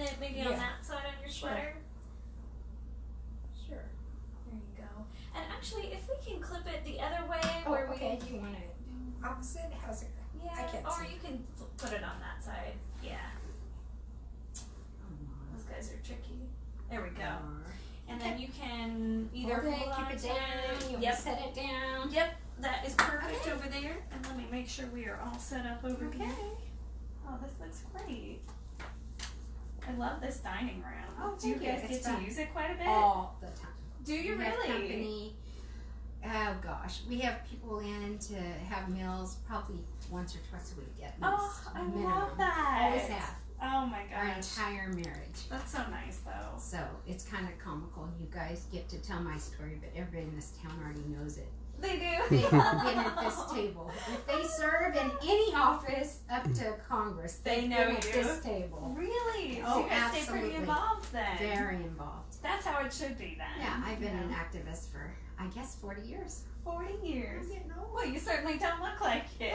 it maybe on that side on your sweater. Sure. There you go. And actually, if we can clip it the other way, where okay. Do you want it opposite? How's it? Yeah. I can't Or see. you can put it on that side. Yeah. Those guys are tricky. There we go. And then you can either keep it down. Yep. Set it down. Yep. That is perfect over there. And let me make sure we are all set up over here. Oh, this looks great. I love this dining room. Oh, do you thank you. guys get to use it quite a bit? All the time. Do you We have really? company. Oh gosh, we have people in to have meals probably once or twice a week at least. Oh, I minimum. love that. Always have. Oh my Our gosh. entire marriage. That's so nice though. So it's kind of comical. You guys get to tell my story, but everybody in this town already knows it. They do? They've all been at this table. If they serve in any office up to Congress, They they've know been at you? this table. Really? So Oh, you guys stay pretty absolutely. involved then. Very involved. That's how it should be then. Yeah, I've been an activist for, I guess, 40 years. 40 years. I'm getting old. Well, you certainly don't look like it.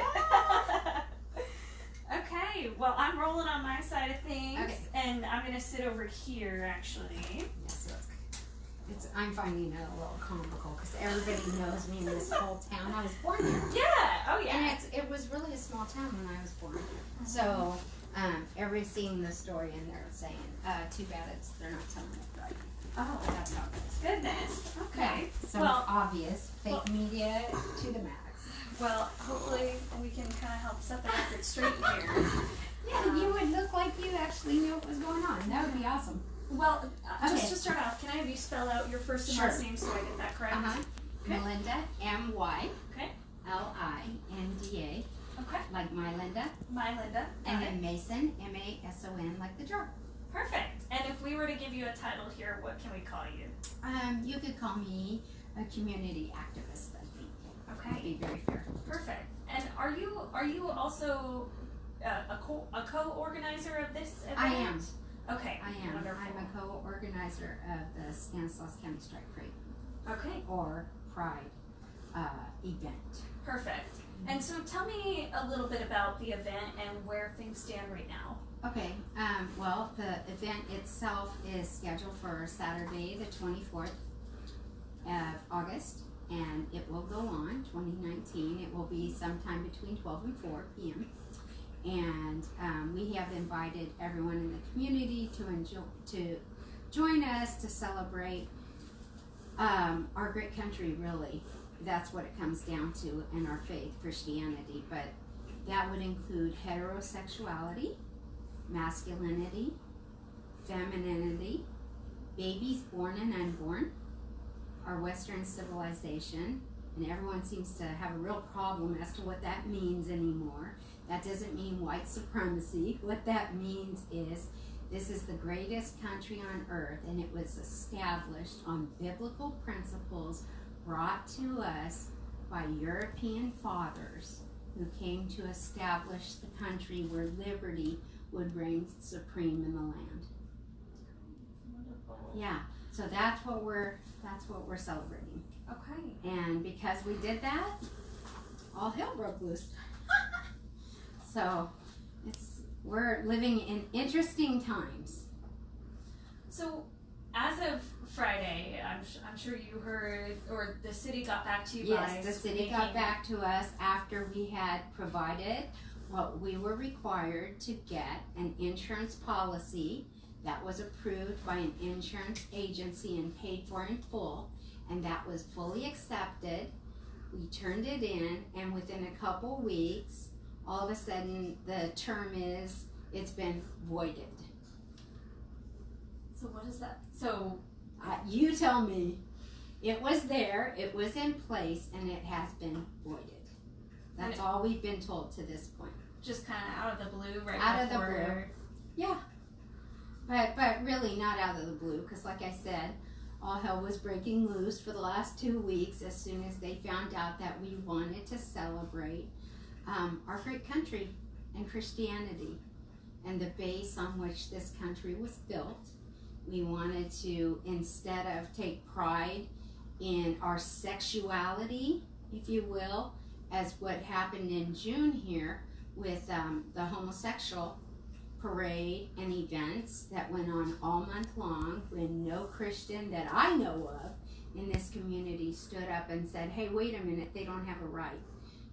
Okay, well, I'm rolling on my side of things, Okay. and I'm going to sit over here, actually. Yes, I'm finding it a little comical because everybody knows me in this whole town. I was born there. Yeah, oh yeah. And it was really a small town when I was born. So everybody's seeing the story and they're saying, too bad they're not telling it right. Oh, That's how it is. goodness. Okay. Yeah, so Well- it's obvious. Fake media to the max. Well, hopefully we can kind of help set the record straight here. Yeah, you would look like you actually knew what was going on. That would be awesome. Well, just Okay. to start off, can I have you spell out your first and Sure. last name so I get that correct? Okay. Mylinda, Okay. M-Y-L-I-N-D-A, Okay. like Mylinda. Mylinda. And then Mason, M-A-S-O-N, like the jar. Perfect. And if we were to give you a title here, what can we call you? You could call me a community activist, I think. Okay. That'd be very fair. Perfect. And are you also a co-organizer of this event? I am. Okay. I am. Wonderful. I'm a co-organizer of the Stanislaus County Strike Parade, Okay. or Pride event. Perfect. And so tell me a little bit about the event and where things stand right now. Okay, well, the event itself is scheduled for Saturday, the 24th of August, and it will go on, 2019. It will be sometime between 12 and 4 p.m. And we have invited everyone in the community to join us to celebrate our great country, really. That's what it comes down to in our faith, Christianity. But that would include heterosexuality, masculinity, femininity, babies born and unborn, our Western civilization, and everyone seems to have a real problem as to what that means anymore. That doesn't mean white supremacy. What that means is this is the greatest country on earth, and it was established on biblical principles brought to us by European fathers who came to establish the country where liberty would reign supreme in the land. Wonderful. Yeah, so that's what we're celebrating. Okay. And because we did that, all hell broke loose. So we're living in interesting times. So, as of Friday, I'm sure you heard, or the city got back to you guys. Yes, the city got back to us after we had provided what we were required to get, an insurance policy that was approved by an insurance agency and paid for in full, and that was fully accepted. We turned it in, and within a couple weeks, all of a sudden the term is it's been voided. So what is that? So You tell me. It was there, it was in place, and it has been voided. That's all we've been told to this point. just kind of out of the blue, right? Out of the before... blue. Yeah. But really not out of the blue, because like I said, all hell was breaking loose for the last 2 weeks as soon as they found out that we wanted to celebrate our great country and Christianity and the base on which this country was built. We wanted to, instead of take pride in our sexuality, if you will, as what happened in June here with the homosexual parade and events that went on all month long when no Christian that I know of in this community stood up and said, hey, wait a minute, they don't have a right.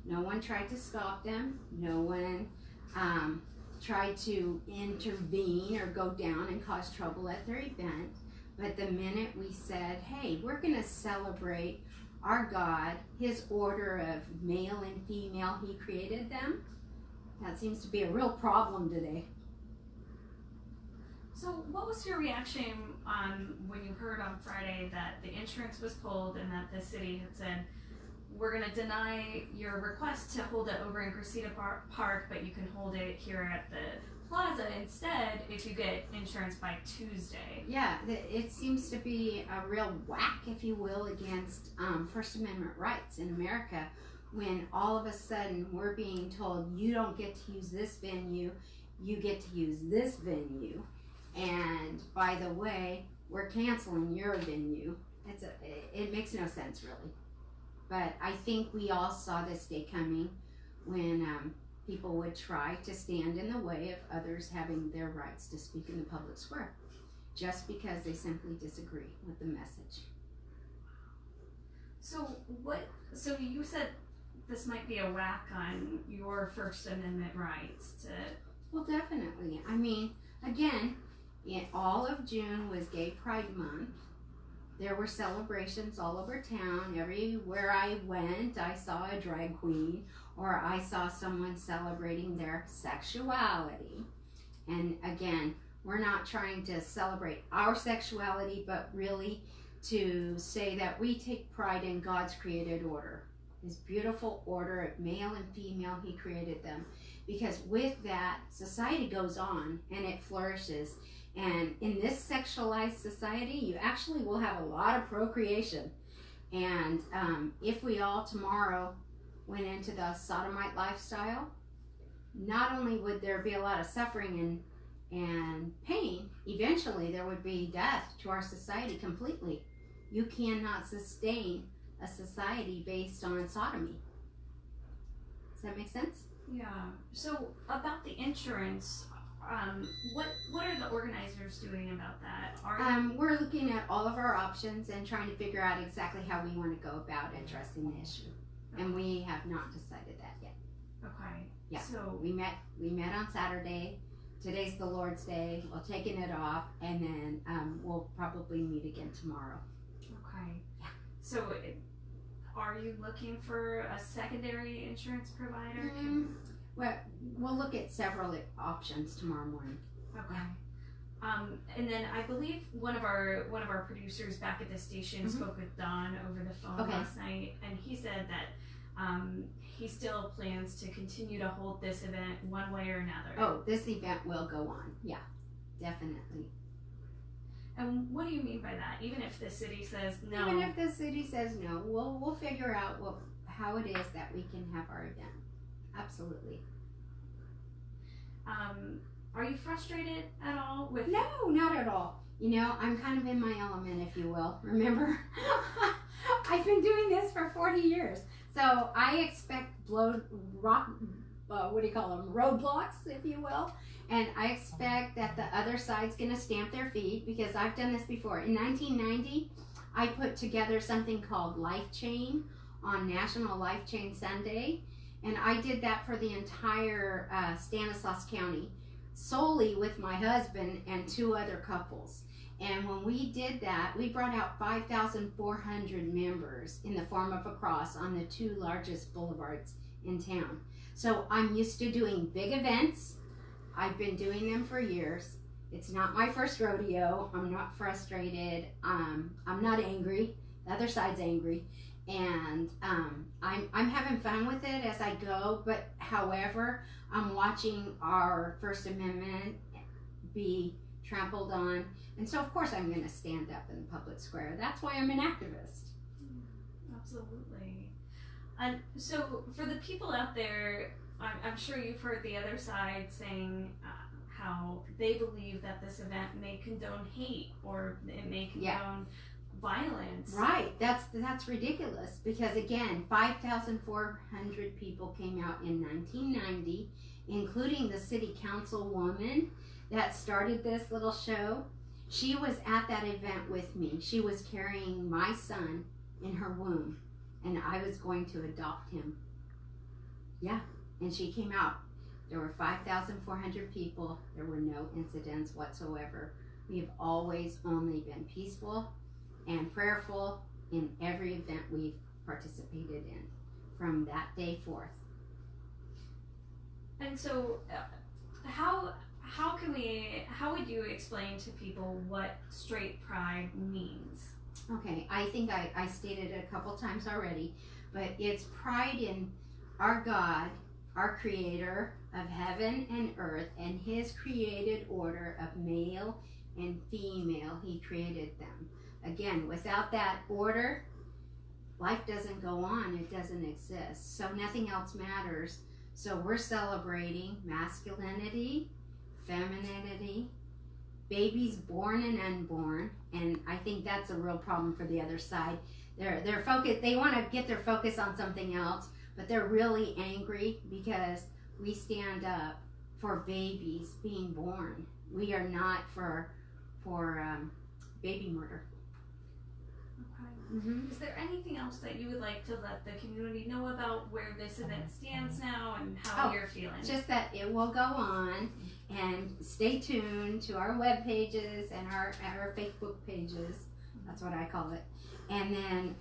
No one tried to stop them. No one tried to intervene or go down and cause trouble at their event. But the minute we said, hey, we're going to celebrate our God, his order of male and female, he created them, that seems to be a real problem today. So what was your reaction when you heard on Friday that the insurance was pulled and that the city had said, we're going to deny your request to hold it over in Cressida Park, but you can hold it here at the plaza instead if you get insurance by Tuesday? Yeah, it seems to be a real whack, if you will, against First Amendment rights in America when all of a sudden we're being told you don't get to use this venue, you get to use this venue. And by the way, we're canceling your venue. It makes no sense, really. But I think we all saw this day coming when people would try to stand in the way of others having their rights to speak in the public square just because they simply disagree with the message. So you said this might be a whack on your First Amendment rights to... Well, definitely. I mean, again, in all of June was Gay Pride Month. There were celebrations all over town. Everywhere I went, I saw a drag queen or I saw someone celebrating their sexuality. And again, we're not trying to celebrate our sexuality, but really to say that we take pride in God's created order. His beautiful order of male and female, he created them. Because with that, society goes on and it flourishes. And in this sexualized society, you actually will have a lot of procreation. And if we all tomorrow went into the sodomite lifestyle, not only would there be a lot of suffering and pain, eventually there would be death to our society completely. You cannot sustain a society based on sodomy. Does that make sense? Yeah. So about the insurance, what are the organizers doing about that? We're looking at all of our options and trying to figure out exactly how we want to go about addressing the issue. And we have not decided that yet. Okay. Yeah. So we met on Saturday. Today's the Lord's Day. We're taking it off, and then we'll probably meet again tomorrow. Okay. Yeah. So are you looking for a secondary insurance provider? Well, we'll look at several options tomorrow morning. Okay. And then I believe one of our producers back at the station spoke with Don over the phone last night, and he said that he still plans to continue to hold this event one way or another. Oh, this event will go on. Yeah, definitely. And what do you mean by that? Even if the city says no? Even if the city says no, we'll figure out how it is that we can have our event. Absolutely. Are you frustrated at all with... No, not at all. You know, I'm kind of in my element, if you will. Remember, I've been doing this for 40 years. So I expect roadblocks, if you will. And I expect that the other side's going to stamp their feet because I've done this before. In 1990, I put together something called Life Chain on National Life Chain Sunday. And I did that for the entire Stanislaus County, solely with my husband and 2 other couples. And when we did that, we brought out 5,400 members in the form of a cross on the 2 largest boulevards in town. So I'm used to doing big events. I've been doing them for years. It's not my first rodeo. I'm not frustrated. I'm not angry. The other side's angry. And I'm having fun with it as I go, but however, I'm watching our First Amendment be trampled on, and so of course I'm going to stand up in the public square. That's why I'm an activist. Absolutely. And so for the people out there, I'm sure you've heard the other side saying how they believe that this event may condone hate or it may condone violence. Right. That's ridiculous because again, 5,400 people came out in 1990 including the city councilwoman that started this little show. She was at that event with me. She was carrying my son in her womb, and I was going to adopt him. Yeah, and she came out. There were 5,400 people. There were no incidents whatsoever. We have always only been peaceful and prayerful in every event we've participated in from that day forth. And so, how would you explain to people what straight pride means? Okay, I think I stated it a couple times already, but it's pride in our God, our creator of heaven and earth, and his created order of male and female. He created them. Again, without that order, life doesn't go on. It doesn't exist. So nothing else matters. So we're celebrating masculinity, femininity, babies born and unborn, and I think that's a real problem for the other side. They're focused. They want to get their focus on something else, but they're really angry because we stand up for babies being born. We are not for baby murder. Okay. Mm-hmm. Is there anything else that you would like to let the community know about where this event stands now and how you're feeling? Just that it will go on, and stay tuned to our web pages and our Facebook pages. That's what I call it. And then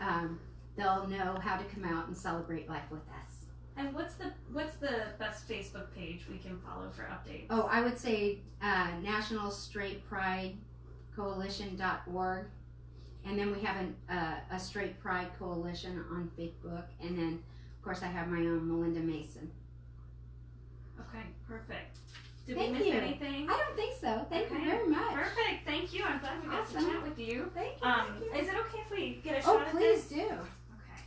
they'll know how to come out and celebrate life with us. And what's the best Facebook page we can follow for updates? Oh, I would say National Straight Pride Coalition.org, and then we have a Straight Pride Coalition on Facebook, and then of course I have my own Mylinda Mason. Okay, perfect. Did Thank we miss you. anything? I don't think so. Thank you Okay, very much. Perfect. Thank you. I'm glad we got to Awesome. chat with you. Thank you. Thank you. Is it okay if we get a Oh, shot at please this? do. Okay.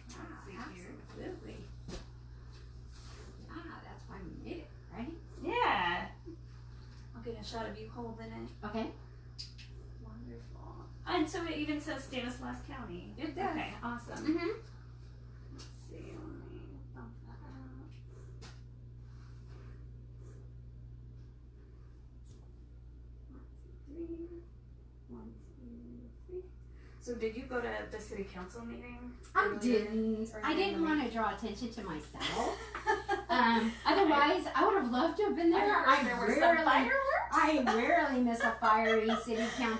Let's see here. Absolutely. That's why we made it, right? Yeah. I'll get a shot of you holding it. Okay. Wonderful. And so it even says Stanislaus County. It does. Okay, awesome. Mm-hmm. Let's see. Let me bump that up. 1, 2, 3. 1, 2, 3. So did you go to the city council meeting? I didn't. I didn't want to draw attention to myself. Otherwise, I would have loved to have been there. I heard there were some fireworks. I rarely miss a fiery city council